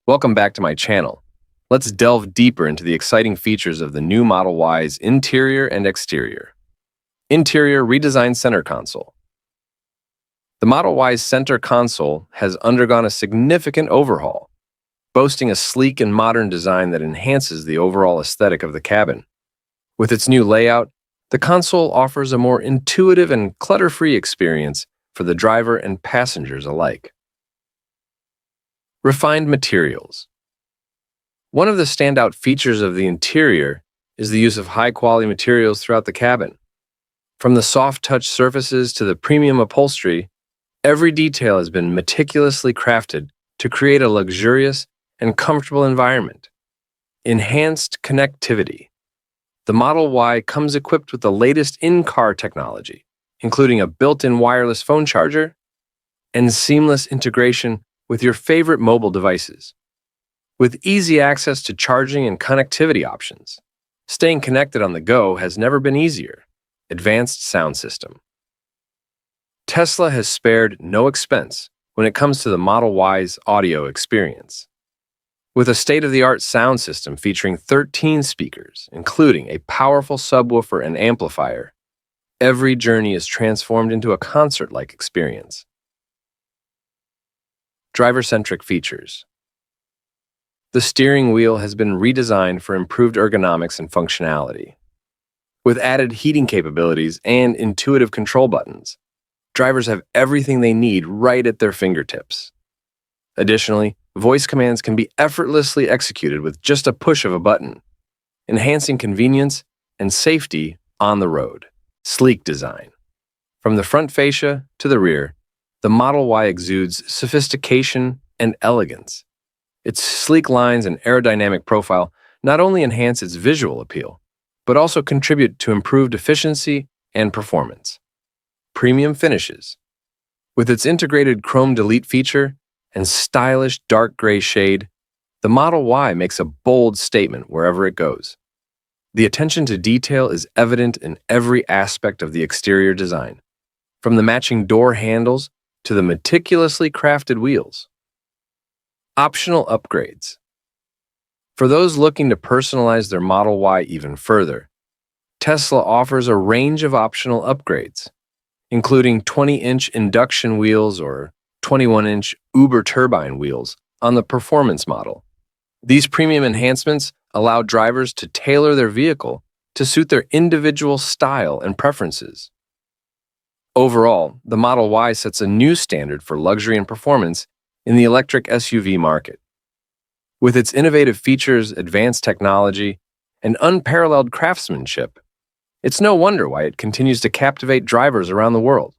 Welcome back to my channel. Let's delve deeper into the exciting features of the new Model Y's interior and exterior. Interior redesigned center console. The Model Y's center console has undergone a significant overhaul, boasting a sleek and modern design that enhances the overall aesthetic of the cabin. With its new layout, the console offers a more intuitive and clutter-free experience for the driver and passengers alike. Refined materials. One of the standout features of the interior is the use of high-quality materials throughout the cabin. From the soft-touch surfaces to the premium upholstery, every detail has been meticulously crafted to create a luxurious and comfortable environment. Enhanced connectivity. The Model Y comes equipped with the latest in-car technology, including a built-in wireless phone charger and seamless integration with your favorite mobile devices. With easy access to charging and connectivity options, staying connected on the go has never been easier. Advanced sound system. Tesla has spared no expense when it comes to the Model Y's audio experience. With a state-of-the-art sound system featuring 13 speakers, including a powerful subwoofer and amplifier, every journey is transformed into a concert-like experience. Driver-centric features. The steering wheel has been redesigned for improved ergonomics and functionality. With added heating capabilities and intuitive control buttons, drivers have everything they need right at their fingertips. Additionally, voice commands can be effortlessly executed with just a push of a button, enhancing convenience and safety on the road. Sleek design. From the front fascia to the rear, the Model Y exudes sophistication and elegance. Its sleek lines and aerodynamic profile not only enhance its visual appeal, but also contribute to improved efficiency and performance. Premium finishes. With its integrated chrome delete feature and stylish dark gray shade, the Model Y makes a bold statement wherever it goes. The attention to detail is evident in every aspect of the exterior design, from the matching door handles to the meticulously crafted wheels. Optional upgrades. For those looking to personalize their Model Y even further, Tesla offers a range of optional upgrades, including 20-inch induction wheels or 21-inch Uber turbine wheels on the performance model. These premium enhancements allow drivers to tailor their vehicle to suit their individual style and preferences. Overall, the Model Y sets a new standard for luxury and performance in the electric SUV market. With its innovative features, advanced technology, and unparalleled craftsmanship, it's no wonder why it continues to captivate drivers around the world.